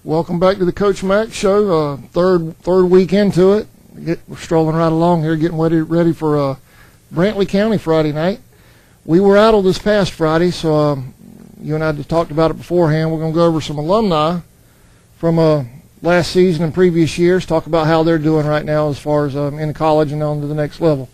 Welcome back to the Coach Mack Show. Third week into it. We're strolling right along here, getting ready for Brantley County Friday night. We were out on this past Friday, so you and I just talked about it beforehand. We're going to go over some alumni from last season and previous years, talk about how they're doing right now as far as in college and on to the next level.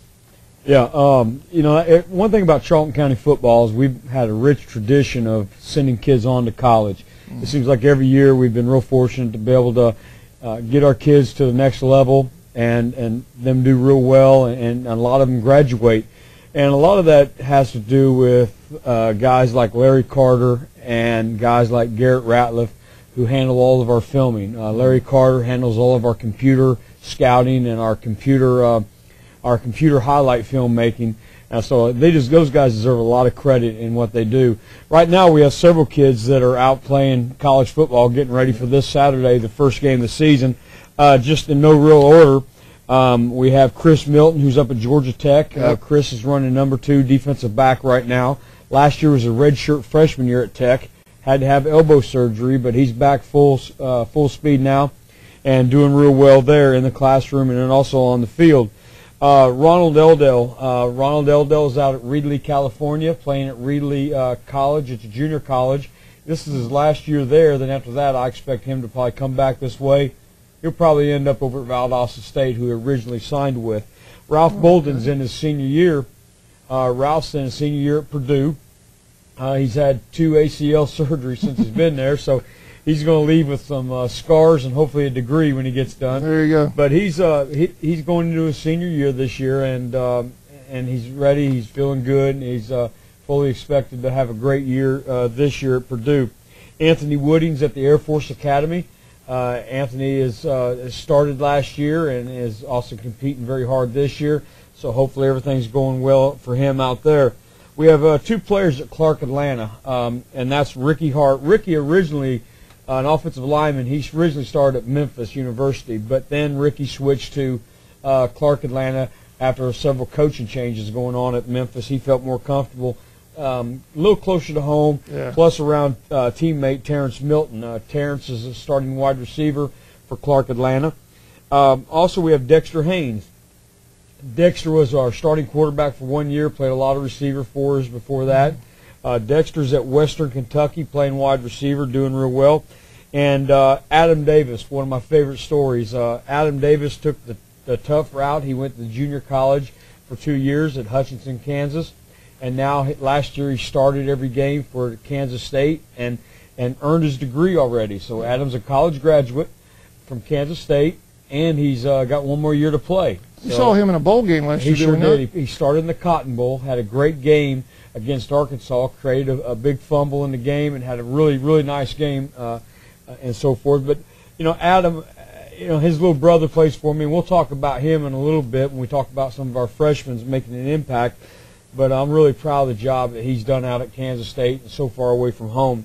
Yeah, one thing about Charlton County football is we've had a rich tradition of sending kids on to college. It seems like every year we've been real fortunate to be able to get our kids to the next level and them do real well, and a lot of them graduate. And a lot of that has to do with guys like Larry Carter and guys like Garrett Ratliff, who handle all of our filming. Larry Carter handles all of our computer scouting and our computer highlight filmmaking. So those guys deserve a lot of credit in what they do. Right now we have several kids that are out playing college football, getting ready for this Saturday, the first game of the season. Just in no real order, we have Chris Milton, who's up at Georgia Tech. Chris is running number 2 defensive back right now. Last year was a redshirt freshman year at Tech. Had to have elbow surgery, but he's back full speed now and doing real well there in the classroom and then also on the field. Ronald Eldell is out at Reedley, California, playing at Reedley College. It's a junior college. This is his last year there. Then after that, I expect him to probably come back this way. He'll probably end up over at Valdosta State, who he originally signed with. Ralph Bolden's in his senior year. Ralph's in his senior year at Purdue. He's had 2 ACL surgeries since he's been there, so he's going to leave with some scars and hopefully a degree when he gets done. There you go. But he's going into his senior year this year, and he's ready. He's feeling good, and he's fully expected to have a great year this year at Purdue. Anthony Wooding's at the Air Force Academy. Anthony has started last year and is also competing very hard this year, so hopefully everything's going well for him out there. We have 2 players at Clark Atlanta, and that's Ricky Hart. Ricky originally an offensive lineman. He originally started at Memphis University, but then Ricky switched to Clark Atlanta after several coaching changes going on at Memphis. He felt more comfortable, a little closer to home, plus around teammate Terrence Milton. Terrence is a starting wide receiver for Clark Atlanta. Also, we have Dexter Haynes. Dexter was our starting quarterback for 1 year, played a lot of receiver for us before that. Dexter's at Western Kentucky playing wide receiver, doing real well. And Adam Davis, one of my favorite stories. Adam Davis took the tough route. He went to junior college for 2 years at Hutchinson, Kansas. And now last year he started every game for Kansas State and earned his degree already. So Adam's a college graduate from Kansas State, and he's got 1 more year to play. You saw him in a bowl game last year. He sure did. He started in the Cotton Bowl, had a great game against Arkansas, created a big fumble in the game, and had a really, really nice game and so forth. But, Adam, his little brother plays for me, and we'll talk about him in a little bit when we talk about some of our freshmen making an impact. But I'm really proud of the job that he's done out at Kansas State and so far away from home.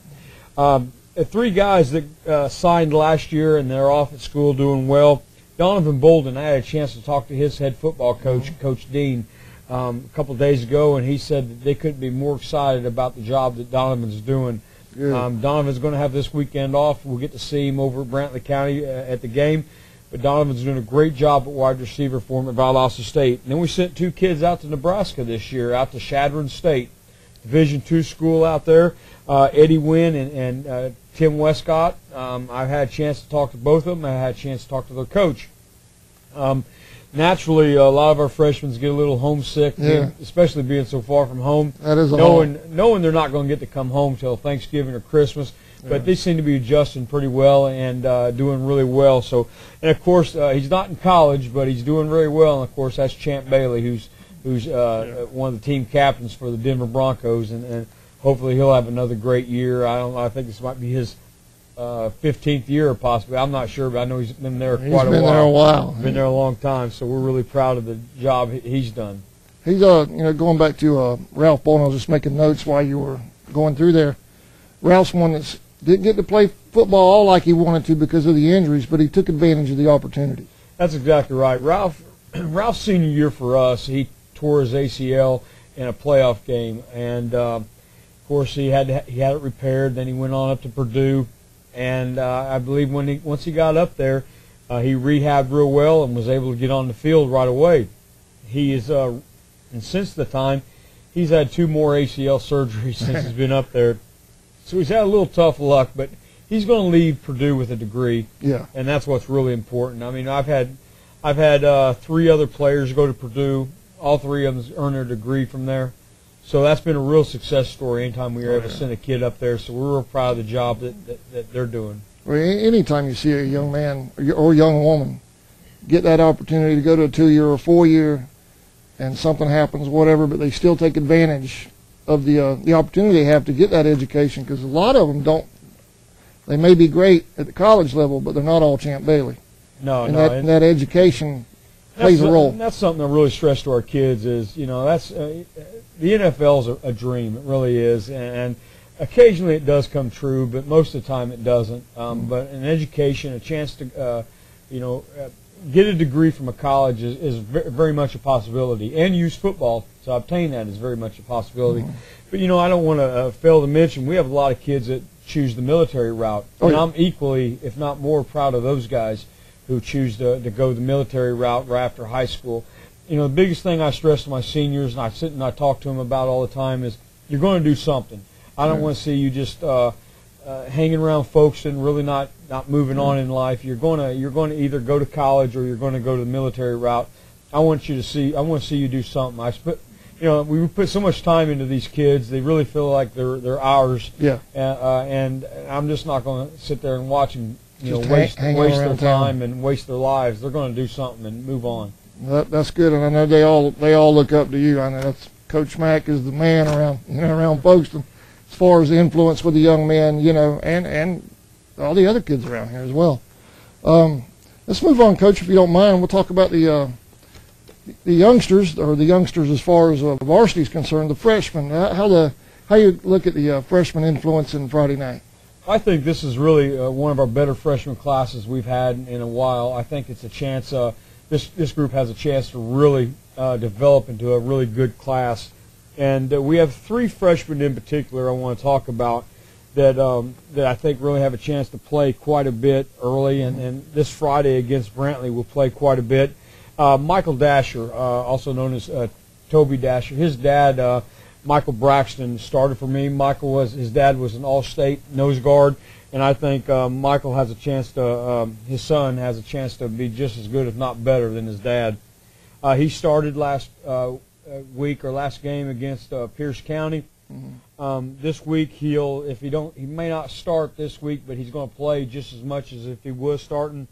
3 guys that signed last year, and they're off at school doing well. Donovan Bolden, I had a chance to talk to his head football coach, Coach Dean, a couple of days ago, and he said that they couldn't be more excited about the job that Donovan's doing. Donovan's going to have this weekend off. We'll get to see him over at Brantley County at the game. But Donovan's doing a great job at wide receiver for him at Valdosta State. And then we sent 2 kids out to Nebraska this year, out to Shadron State, Division II school out there. Eddie Wynn and Tim Westcott. I've had a chance to talk to both of them. I had a chance to talk to their coach. Naturally, a lot of our freshmen get a little homesick, especially being so far from home. That is knowing they're not going to get to come home till Thanksgiving or Christmas. But they seem to be adjusting pretty well and doing really well. So, and of course, he's not in college, but he's doing very well. And of course, that's Champ Bailey, who's one of the team captains for the Denver Broncos, and hopefully he'll have another great year. I think this might be his 15th year possibly. I'm not sure, but I know he's been there quite a while. He's been there a while. Been there a long time, so we're really proud of the job he's done. He's going back to Ralph Bolden. I was just making notes while you were going through there. Ralph's one that didn't get to play football all like he wanted to because of the injuries, but he took advantage of the opportunity. That's exactly right. Ralph's senior year for us, he tore his ACL in a playoff game, and of course he had it repaired. Then he went on up to Purdue, And I believe once he got up there, he rehabbed real well and was able to get on the field right away. He is, and since the time, he's had 2 more ACL surgeries since he's been up there. So he's had a little tough luck, but he's going to leave Purdue with a degree. Yeah. And that's what's really important. I mean, I've had 3 other players go to Purdue. All 3 of them earn their degree from there. So that's been a real success story anytime we were able to send a kid up there. So we're real proud of the job that they're doing. Well, anytime you see a young man or young woman get that opportunity to go to a 2-year or 4-year and something happens, whatever, but they still take advantage of the opportunity they have to get that education, because a lot of them don't. They may be great at the college level, but they're not all Champ Bailey. And that education plays a role. That's something I really stress to our kids is, that's the NFL's a dream. It really is. And occasionally it does come true, but most of the time it doesn't. But an education, a chance to, get a degree from a college is very much a possibility. And use football to obtain that is very much a possibility. But, I don't want to fail to mention we have a lot of kids that choose the military route. And I'm equally, if not more, proud of those guys who choose to go the military route right after high school. The biggest thing I stress to my seniors, and I sit and I talk to them about all the time, is you're going to do something. I don't want to see you just hanging around folks and really not moving on in life. You're going to either go to college or you're going to go to the military route. I want to see you do something. We put so much time into these kids. They really feel like they're ours. Yeah. And I'm just not going to sit there and watch them, waste their time and waste their lives. They're going to do something and move on. That's good, and I know they all look up to you. I know that's Coach Mack is the man around Folkestone as far as the influence with the young men, and all the other kids around here as well. Let's move on, Coach, if you don't mind. We'll talk about the youngsters, or the youngsters as far as varsity is concerned, the freshmen. How you look at the freshman influence in Friday night? I think this is really one of our better freshman classes we've had in a while. I think it's a chance. This group has a chance to really develop into a really good class, and we have 3 freshmen in particular I want to talk about that I think really have a chance to play quite a bit early, and this Friday against Brantley will play quite a bit. Michael Dasher, also known as Toby Dasher, his dad, Michael Braxton, started for me. His dad was an all-state nose guard, and I think Michael has a chance to, his son has a chance to be just as good, if not better, than his dad. He started last game against Pierce County. This week he may not start this week, but he's going to play just as much as if he was starting.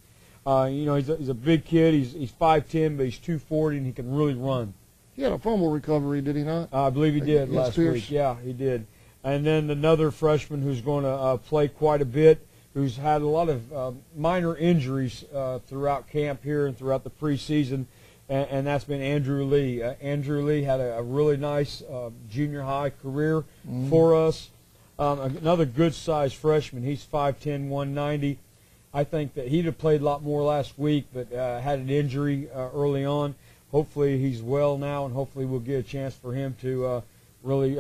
He's a big kid. He's 5'10", but he's 240, and he can really run. He had a fumble recovery, did he not? I believe he did last week. Yeah, he did. And then another freshman who's going to play quite a bit, who's had a lot of minor injuries throughout camp here and throughout the preseason, and that's been Andrew Lee. Andrew Lee had a really nice junior high career for us. Another good-sized freshman. He's 5'10", 190. I think that he'd have played a lot more last week, but had an injury early on. Hopefully he's well now, and hopefully we'll get a chance for him to really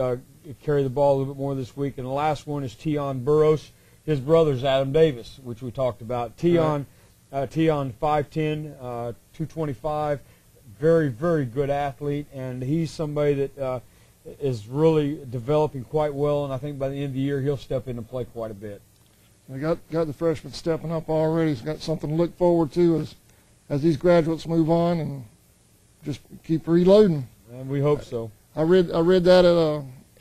carry the ball a little bit more this week. And the last one is Tion Burrows. His brother's Adam Davis, which we talked about. Tion 5'10", 225, very, very good athlete, and he's somebody that is really developing quite well, and I think by the end of the year he'll step in and play quite a bit. We got the freshmen stepping up already. He's got something to look forward to as these graduates move on, and just keep reloading. And we hope so. I read that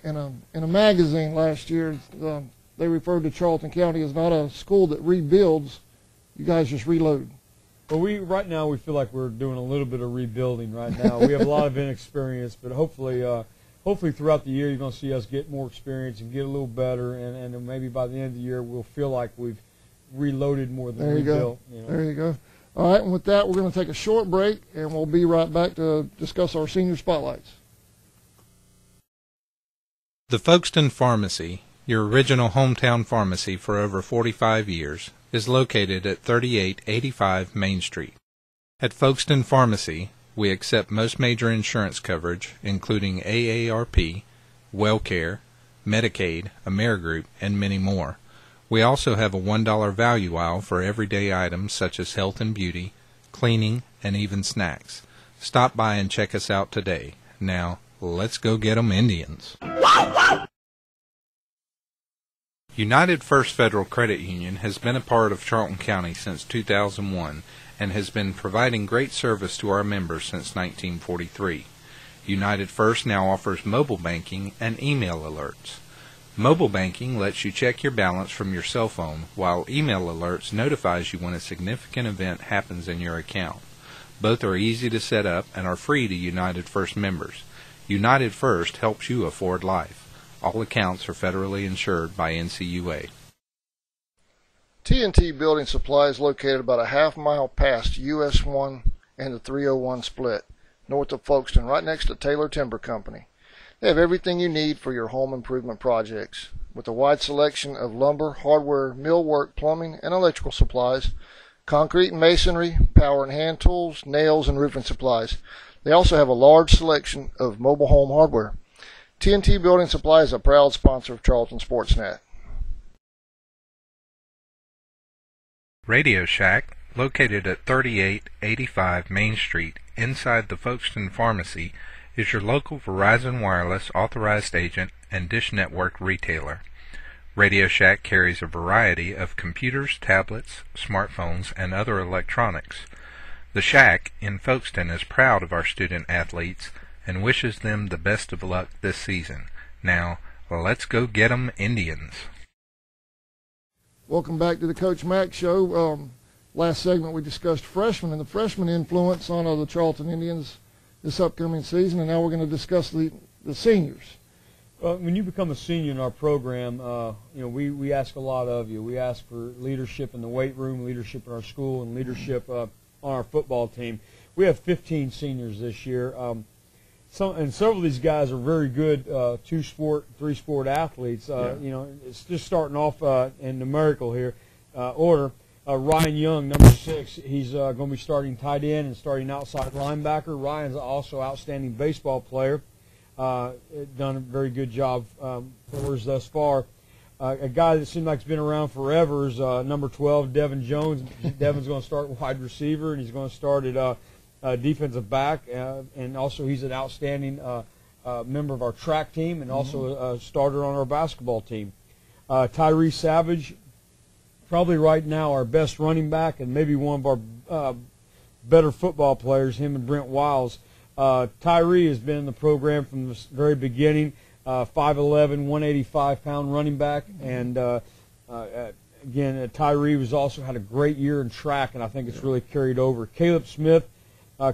in a magazine last year. They referred to Charlton County as not a school that rebuilds. You guys just reload. Well, right now we feel like we're doing a little bit of rebuilding right now. We have a lot of inexperience, but hopefully throughout the year you're going to see us get more experience and get a little better, and maybe by the end of the year we'll feel like we've reloaded more than rebuilt. There you go. All right, and with that, we're going to take a short break, and we'll be right back to discuss our senior spotlights. The Folkestone Pharmacy, your original hometown pharmacy for over 45 years, is located at 3885 Main Street. At Folkestone Pharmacy, we accept most major insurance coverage, including AARP, WellCare, Medicaid, Amerigroup, and many more. We also have a $1 value aisle for everyday items such as health and beauty, cleaning, and even snacks. Stop by and check us out today. Now, let's go get 'em Indians. United First Federal Credit Union has been a part of Charlton County since 2001 and has been providing great service to our members since 1943. United First now offers mobile banking and email alerts. Mobile banking lets you check your balance from your cell phone, while email alerts notifies you when a significant event happens in your account. Both are easy to set up and are free to United First members. United First helps you afford life. All accounts are federally insured by NCUA. T&T Building Supply is located about a half mile past US 1 and the 301 split, north of Folkestone, right next to Taylor Timber Company. They have everything you need for your home improvement projects, with a wide selection of lumber, hardware, millwork, plumbing, and electrical supplies, concrete and masonry, power and hand tools, nails, and roofing supplies. They also have a large selection of mobile home hardware. T&T Building Supply is a proud sponsor of Charlton Sportsnet. Radio Shack, located at 3885 Main Street, inside the Folkestone Pharmacy, is your local Verizon Wireless authorized agent and Dish Network retailer. Radio Shack carries a variety of computers, tablets, smartphones, and other electronics. The Shack in Folkestone is proud of our student athletes and wishes them the best of luck this season. Now, let's go get 'em Indians. Welcome back to the Coach Mack Show. Last segment we discussed freshmen and the freshman influence on the Charlton Indians this upcoming season, and now we're going to discuss the seniors. When you become a senior in our program, we ask a lot of you. We ask for leadership in the weight room, leadership in our school, and leadership on our football team. We have 15 seniors this year. And several of these guys are very good two-sport, three-sport athletes. It's just starting off in numerical here order. Ryan Young, number 6, he's going to be starting tight end and starting outside linebacker. Ryan's also outstanding baseball player. Done a very good job for us thus far. A guy that seems like he's been around forever is number 12, Devin Jones. Devin's going to start wide receiver, and he's going to start at defensive back. And also he's an outstanding member of our track team and also a starter on our basketball team. Tyree Savage, probably right now our best running back and maybe one of our better football players, him and Brent Wiles. Tyree has been in the program from the very beginning, 5'11", 185-pound running back. And, again, Tyree was also had a great year in track, and I think it's really carried over. Caleb Smith,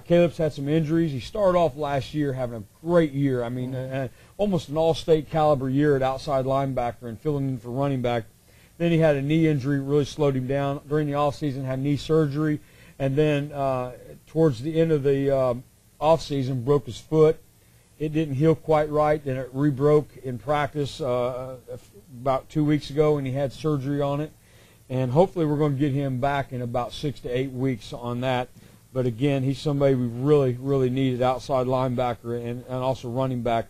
Caleb's had some injuries. He started off last year having a great year. I mean, almost an all-state caliber year at outside linebacker and filling in for running back. Then he had a knee injury, really slowed him down. During the offseason, had knee surgery. And then towards the end of the offseason, broke his foot. It didn't heal quite right. Then it re-broke in practice about 2 weeks ago, and he had surgery on it. And hopefully we're going to get him back in about 6 to 8 weeks on that. But, again, he's somebody we really, really needed, outside linebacker and also running back.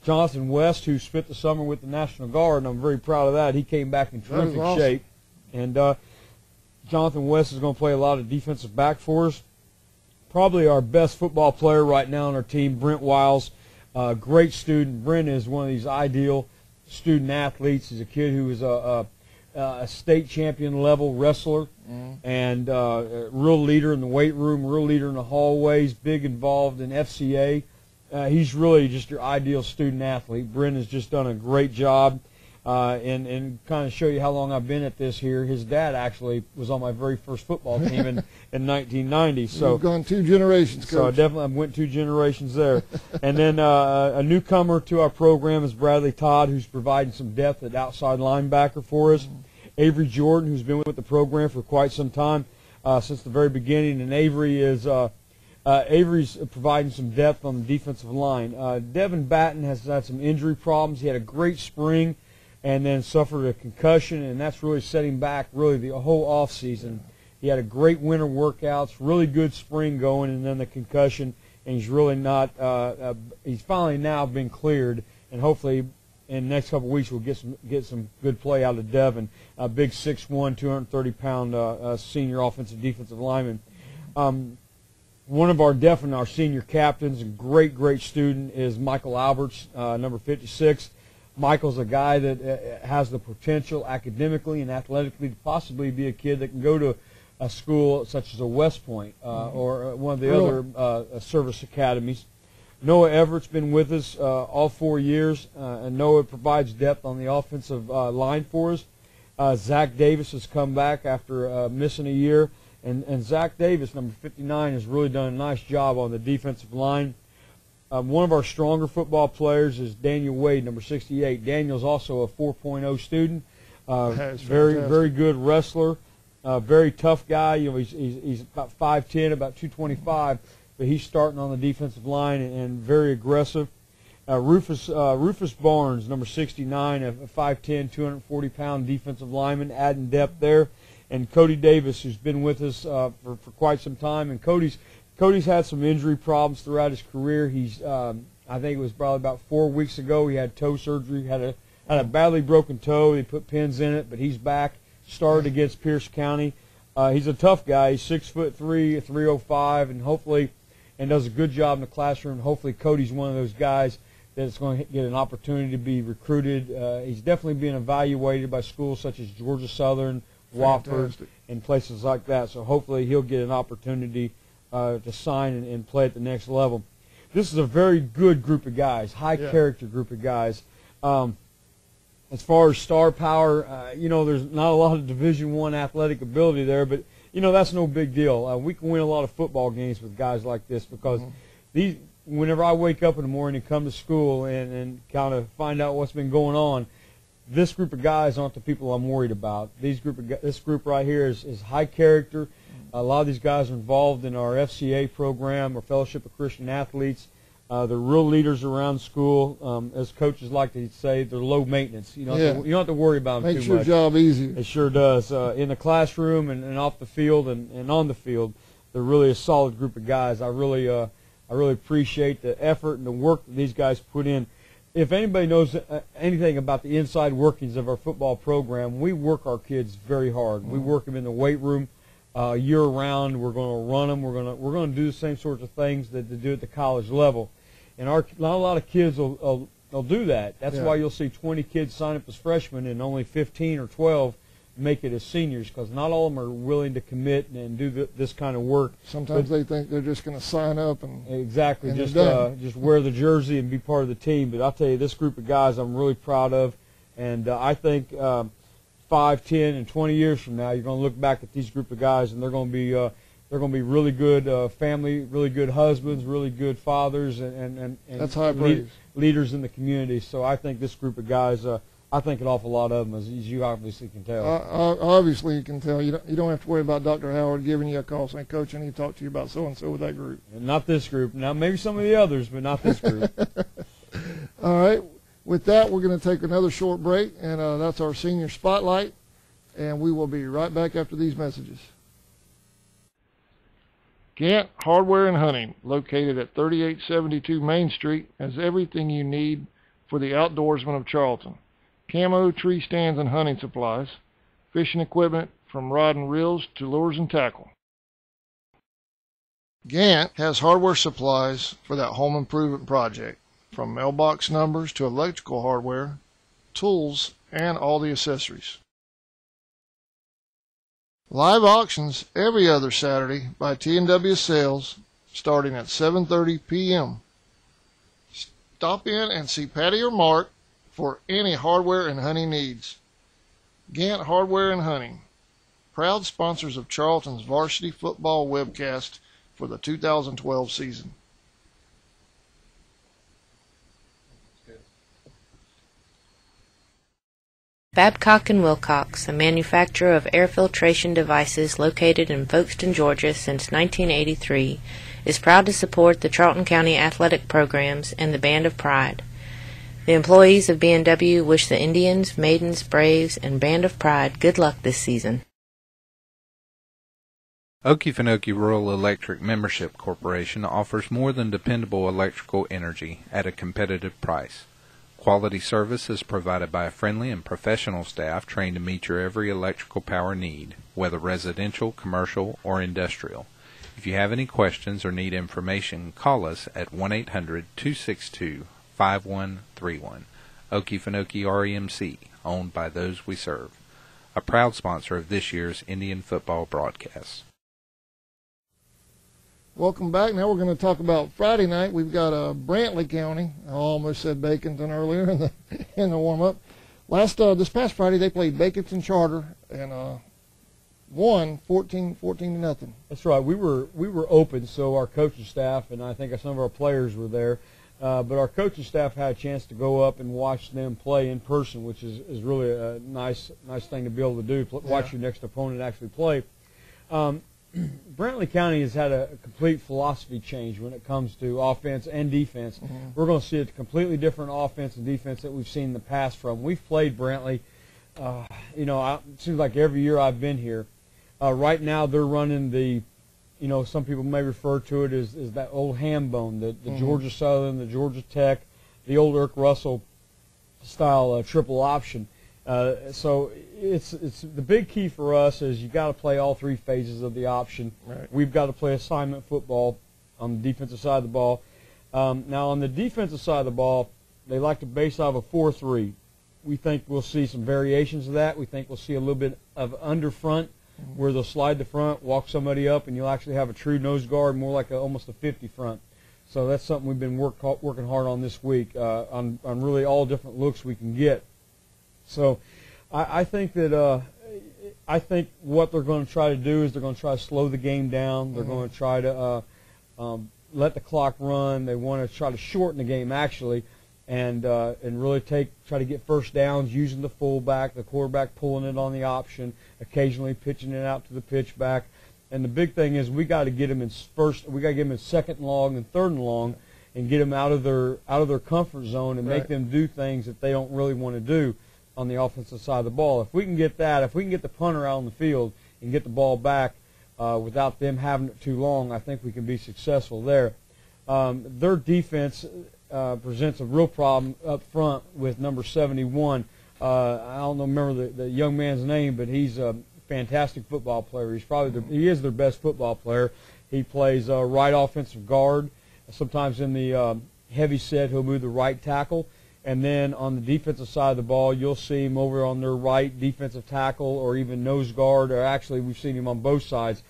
Jonathan West, who spent the summer with the National Guard, and I'm very proud of that. He came back in terrific shape. And Jonathan West is going to play a lot of defensive back for us. Probably our best football player right now on our team, Brent Wiles. Great student. Brent is one of these ideal student athletes. He's a kid who is a state champion level wrestler and a real leader in the weight room, real leader in the hallways, big involved in FCA. He's really just your ideal student athlete. Brent has just done a great job. And kind of show you how long I've been at this here, his dad actually was on my very first football team in 1990. So you've gone 2 generations, Coach. So definitely I went 2 generations there. And then a newcomer to our program is Bradley Todd, who's providing some depth at outside linebacker for us. Avery Jordan, who's been with the program for quite some time, since the very beginning. And Avery's providing some depth on the defensive line. Devin Batten has had some injury problems. He had a great spring and then suffered a concussion, and that's really setting back really the whole off season. He had a great winter workouts, really good spring going, and then the concussion, and he's really not he's finally now been cleared, and hopefully in the next couple of weeks we'll get some good play out of Devin, a big 6'1", 230-pound senior offensive defensive lineman. One of our senior captains, a great student, is Michael Alberts, number 56. Michael's a guy that has the potential academically and athletically to possibly be a kid that can go to a school such as a West Point or one of the other service academies. Noah Everett's been with us all 4 years, and Noah provides depth on the offensive line for us. Zach Davis has come back after missing a year, and Zach Davis, number 59, has really done a nice job on the defensive line. One of our stronger football players is Daniel Wade, number 68. Daniel's also a 4.0 student, very good wrestler, very tough guy. You know, he's about 5'10", about 225. But he's starting on the defensive line and very aggressive. Rufus Barnes, number 69, a 5'10", 240-pound defensive lineman, adding depth there. And Cody Davis, who's been with us for quite some time. And Cody's had some injury problems throughout his career. He's I think it was probably about 4 weeks ago he had toe surgery, had a badly broken toe. They put pins in it, but he's back. Started against Pierce County. He's a tough guy. He's 6'3", 305, and hopefully. And does a good job in the classroom. Hopefully Cody's one of those guys that's going to get an opportunity to be recruited. He's definitely being evaluated by schools such as Georgia Southern, Wofford, and places like that. So hopefully he'll get an opportunity to sign and play at the next level. This is a very good group of guys, high-character group of guys. As far as star power, you know, there's not a lot of Division I athletic ability there, but you know, that's no big deal. We can win a lot of football games with guys like this because whenever I wake up in the morning and come to school and kind of find out what's been going on, this group of guys aren't the people I'm worried about. This group right here is high character. A lot of these guys are involved in our FCA program, or Fellowship of Christian Athletes. They're real leaders around school. As coaches like to say, they're low maintenance. You don't have to worry about them too much. Makes your job easier. It sure does. In the classroom and off the field and on the field, they're really a solid group of guys. I really appreciate the effort and the work that these guys put in. If anybody knows anything about the inside workings of our football program, we work our kids very hard. We work them in the weight room year round. We're going to run them. We're going to do the same sorts of things that they do at the college level. And not a lot of kids will do that. That's why you'll see 20 kids sign up as freshmen and only 15 or 12 make it as seniors, because not all of them are willing to commit and do this kind of work. Sometimes they think they're just going to sign up and just wear the jersey and be part of the team. But I'll tell you, this group of guys I'm really proud of, and I think 5, 10, and 20 years from now, you're going to look back at these group of guys and they're going to be really good family, really good husbands, really good fathers, and that's high praise. Leaders in the community. So I think this group of guys, I think an awful lot of them, as you obviously can tell. Obviously you can tell. You don't have to worry about Dr. Howard giving you a call saying, Coach, I need to talk to you about so-and-so with that group. And not this group. Now, maybe some of the others, but not this group. All right. With that, we're going to take another short break, and that's our senior spotlight, and we will be right back after these messages. Gant Hardware and Hunting, located at 3872 Main Street, has everything you need for the outdoorsman of Charlton. Camo, tree stands, and hunting supplies, fishing equipment from rod and reels to lures and tackle. Gant has hardware supplies for that home improvement project, from mailbox numbers to electrical hardware, tools, and all the accessories. Live auctions every other Saturday by T&W Sales, starting at 7:30 p.m. Stop in and see Patty or Mark for any hardware and hunting needs. Gant Hardware and Hunting, proud sponsors of Charlton's varsity football webcast for the 2012 season. Babcock & Wilcox, a manufacturer of air filtration devices located in Folkestone, Georgia since 1983, is proud to support the Charlton County athletic programs and the Band of Pride. The employees of B&W wish the Indians, Maidens, Braves, and Band of Pride good luck this season. Okefenokee Rural Electric Membership Corporation offers more than dependable electrical energy at a competitive price. Quality service is provided by a friendly and professional staff trained to meet your every electrical power need, whether residential, commercial, or industrial. If you have any questions or need information, call us at 1-800-262-5131. Okefenokee REMC, owned by those we serve. A proud sponsor of this year's Indian football broadcast. Welcome back. Now we're going to talk about Friday night. We've got Brantley County. I almost said Baconton earlier in the warm-up. This past Friday they played Baconton Charter and won 14-0. That's right. We were open, so our coaching staff and I think some of our players were there. But our coaching staff had a chance to go up and watch them play in person, which is really a nice thing to be able to do. Watch your next opponent actually play. Brantley County has had a complete philosophy change when it comes to offense and defense. Mm-hmm. We're going to see a completely different offense and defense that we've seen in the past from. We've played Brantley, it seems like every year I've been here. Right now they're running some people may refer to it as that old ham bone, the mm-hmm. Georgia Southern, the Georgia Tech, the old Irk Russell style triple option. So it's the big key for us is you got to play all three phases of the option. Right. We've got to play assignment football on the defensive side of the ball. Now on the defensive side of the ball, they like to base off a 4-3. We think we'll see some variations of that. We think we'll see a little bit of under front where they'll slide the front, walk somebody up, and you'll actually have a true nose guard, more like almost a 50 front. So that's something we've been working hard on this week on really all different looks we can get. So I think that what they're going to try to do is they're going to try to slow the game down. They're going to try to let the clock run. They want to try to shorten the game actually, and really try to get first downs using the fullback, the quarterback pulling it on the option, occasionally pitching it out to the pitchback. And the big thing is we got to get them in second and long and third and long, and get them out of their comfort zone and make them do things that they don't really want to do on the offensive side of the ball. If we can get the punter out on the field and get the ball back without them having it too long, I think we can be successful there. Their defense presents a real problem up front with number 71. I don't remember the young man's name, but he's a fantastic football player. He is their best football player. He plays right offensive guard. Sometimes in the heavy set, he'll move the right tackle. And then on the defensive side of the ball, you'll see him over on their right defensive tackle or even nose guard, or actually we've seen him on both sides.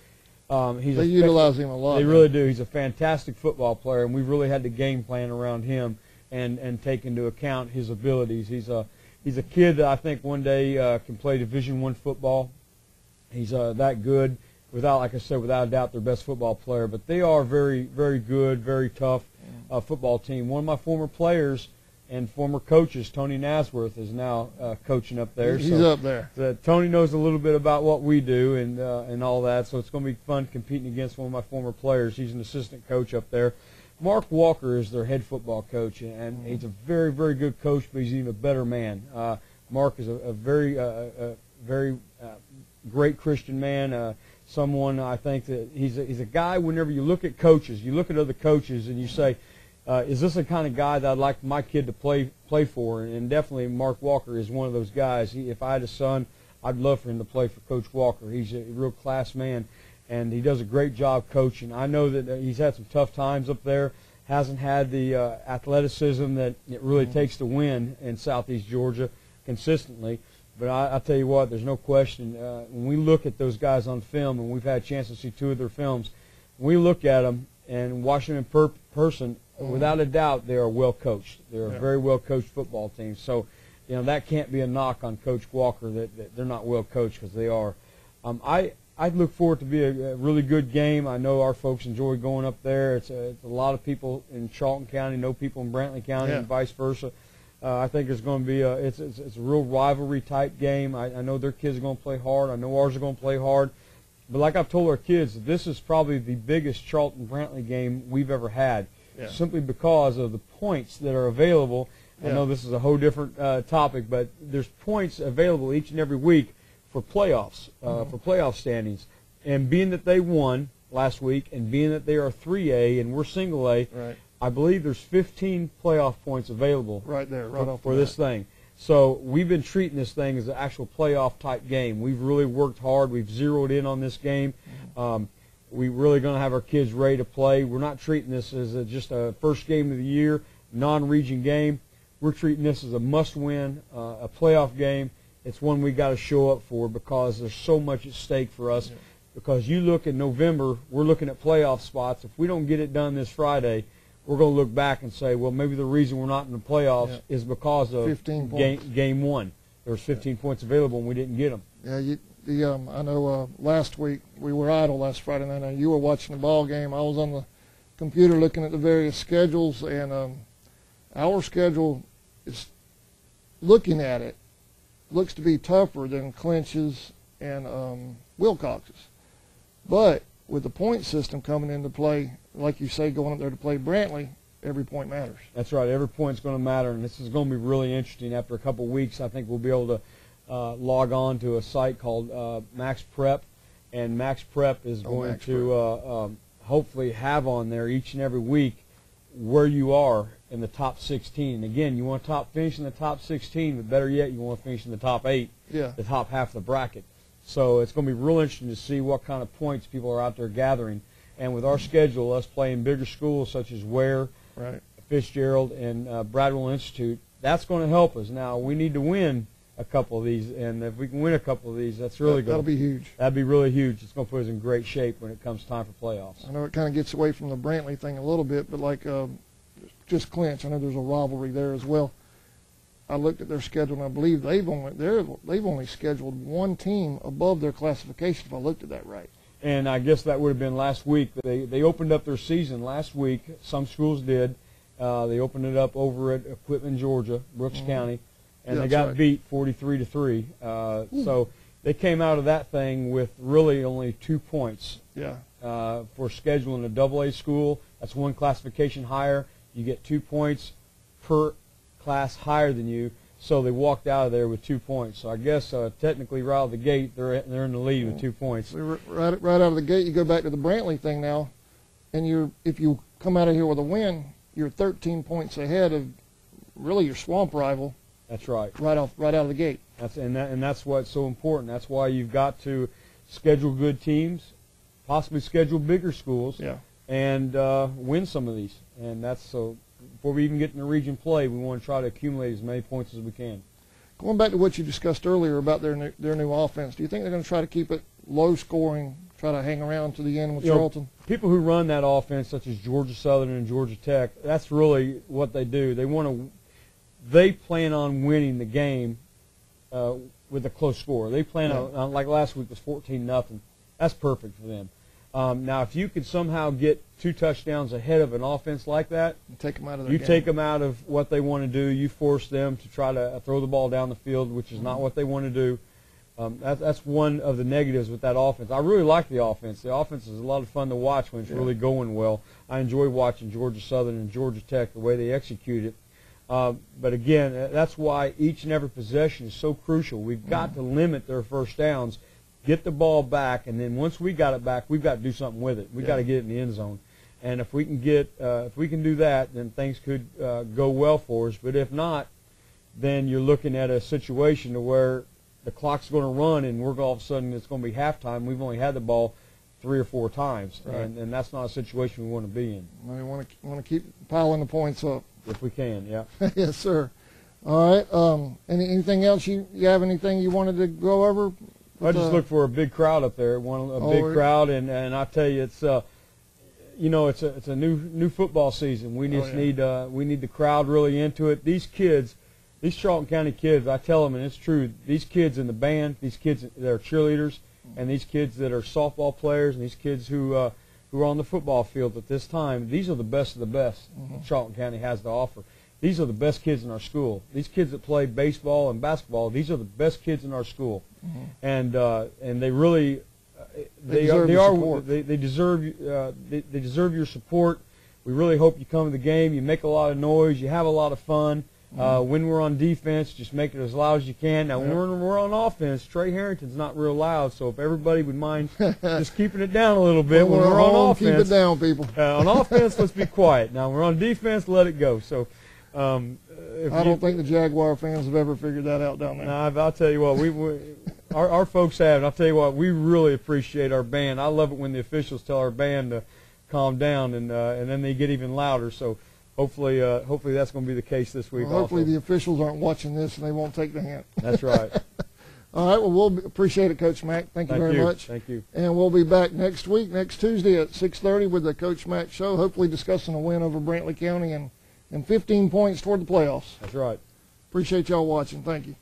They utilize him a lot. They really do. He's a fantastic football player, and we've really had to game plan around him and take into account his abilities. He's a kid that I think one day can play Division I football. He's that good. Like I said, without a doubt, their best football player. But they are very, very good, very tough football team. One of my former players and former coaches, Tony Nasworth, is now coaching up there. He's up there. Tony knows a little bit about what we do and all that, so it's going to be fun competing against one of my former players. He's an assistant coach up there. Mark Walker is their head football coach, and he's a very, very good coach, but he's even a better man. Mark is a very great Christian man, someone I think that he's a guy, whenever you look at coaches, you look at other coaches and you say, is this the kind of guy that I'd like my kid to play for? And definitely Mark Walker is one of those guys. If I had a son, I'd love for him to play for Coach Walker. He's a real class man, and he does a great job coaching. I know that he's had some tough times up there, hasn't had the athleticism that it really takes to win in Southeast Georgia consistently. But I tell you what, there's no question. When we look at those guys on film, and we've had a chance to see two of their films, when we look at them and watch them in person, without a doubt, they are well coached. They're a very well coached football team. So, that can't be a knock on Coach Walker that they're not well coached, because they are. I look forward to be a really good game. I know our folks enjoy going up there. It's a lot of people in Charlton County know people in Brantley County and vice versa. I think it's going to be it's a real rivalry type game. I know their kids are going to play hard. I know ours are going to play hard. But like I've told our kids, this is probably the biggest Charlton-Brantley game we've ever had, simply because of the points that are available. I know this is a whole different topic, but there's points available each and every week for playoffs, for playoff standings. And being that they won last week, and being that they are 3A and we're single A, I believe there's 15 playoff points available right there, right off for this thing. So we've been treating this thing as an actual playoff type game. We've really worked hard. We've zeroed in on this game. We're really going to have our kids ready to play. We're not treating this as just a first game of the year, non-region game. We're treating this as a must-win, a playoff game. It's one we got to show up for because there's so much at stake for us. Yeah. Because you look in November, we're looking at playoff spots. If we don't get it done this Friday, we're going to look back and say, well, maybe the reason we're not in the playoffs is because of game one. There was 15 points available and we didn't get them. Yeah, I know last week we were idle last Friday night. Now, you were watching the ball game. I was on the computer looking at the various schedules, and our schedule is, looking at it, looks to be tougher than Clinch's and Wilcox's. But with the point system coming into play, like you say, going up there to play Brantley, every point matters. That's right. Every point's going to matter, and this is going to be really interesting. After a couple of weeks, I think we'll be able to log on to a site called Max Prep, and Max Prep is going to hopefully have on there each and every week where you are in the top 16. And again, you want to finish in the top 16, but better yet, you want to finish in the top 8, the top half of the bracket. So it's going to be real interesting to see what kind of points people are out there gathering. And with our schedule, us playing bigger schools such as Ware, Fitzgerald, and Bradwell Institute, that's going to help us. Now, we need to win a couple of these, and if we can win a couple of these, that's really good. That'll be huge. That'd be really huge. It's going to put us in great shape when it comes time for playoffs. I know it kind of gets away from the Brantley thing a little bit, but like just Clinch, I know there's a rivalry there as well. I looked at their schedule, and I believe they've only scheduled one team above their classification, if I looked at that right. And I guess that would have been last week. They opened up their season last week. Some schools did. They opened it up over at Equipment, Georgia, Brooks County, and they got beat 43-3. So they came out of that thing with really only 2 points. For scheduling a AA school, that's one classification higher. You get 2 points per class higher than you. So they walked out of there with 2 points. So I guess technically right out of the gate, they're in the lead with 2 points. So right out of the gate, you go back to the Brantley thing now, and if you come out of here with a win, you're 13 points ahead of really your swamp rival. That's right. Right out of the gate. That's what's so important. That's why you've got to schedule good teams, possibly schedule bigger schools, and win some of these. And that's so. Before we even get in the region play, we want to try to accumulate as many points as we can. Going back to what you discussed earlier about their new offense, do you think they're going to try to keep it low scoring, try to hang around to the end with Charlton? People who run that offense, such as Georgia Southern and Georgia Tech, that's really what they do. They plan on winning the game with a close score. They plan on, like last week was 14-0. That's perfect for them. Now, if you could somehow get 2 touchdowns ahead of an offense like that, take them out of you take them out of what they want to do. You force them to try to throw the ball down the field, which is not what they want to do. That's one of the negatives with that offense. I really like the offense. The offense is a lot of fun to watch when it's really going well. I enjoy watching Georgia Southern and Georgia Tech, the way they execute it. But again, that's why each and every possession is so crucial. We've got to limit their first downs, get the ball back, and then once we got it back, we've got to do something with it. We've got to get it in the end zone. And if we can do that, then things could go well for us. But if not, then you're looking at a situation to where the clock's going to run, and we're all of a sudden it's going to be halftime. We've only had the ball 3 or 4 times, and that's not a situation we want to be in. We want to keep piling the points up if we can. Yeah. Yes, sir. All right. Anything else? You have anything you wanted to go over? I just look for a big crowd up there. Big crowd, and I tell you, it's it's a new football season. We just need the crowd really into it. These kids, these Charlton County kids, I tell them, and it's true. These kids in the band, these kids that are cheerleaders, and these kids that are softball players, and these kids who are on the football field at this time, these are the best of the best Charlton County has to offer. These are the best kids in our school. These kids that play baseball and basketball, these are the best kids in our school, and they really they deserve your support. We really hope you come to the game. You make a lot of noise. You have a lot of fun. When we're on defense, just make it as loud as you can. Now, when we're on offense, Trey Harrington's not real loud, so if everybody would mind just keeping it down a little bit when we're on offense. Keep it down, people. On offense, let's be quiet. Now, when we're on defense, let it go. So, I don't think the Jaguar fans have ever figured that out down there. No, I'll tell you what, our folks have, and I'll tell you what, we really appreciate our band. I love it when the officials tell our band to calm down, and then they get even louder. So hopefully that's going to be the case this week. Well, hopefully also. the officials aren't watching this and they won't take the hint. That's right. All right, well, we'll appreciate it, Coach Mack. Thank you very much. Thank you. And we'll be back next week, next Tuesday at 6:30 with the Coach Mack Show, hopefully discussing a win over Brantley County and 15 points toward the playoffs. That's right. Appreciate y'all watching. Thank you.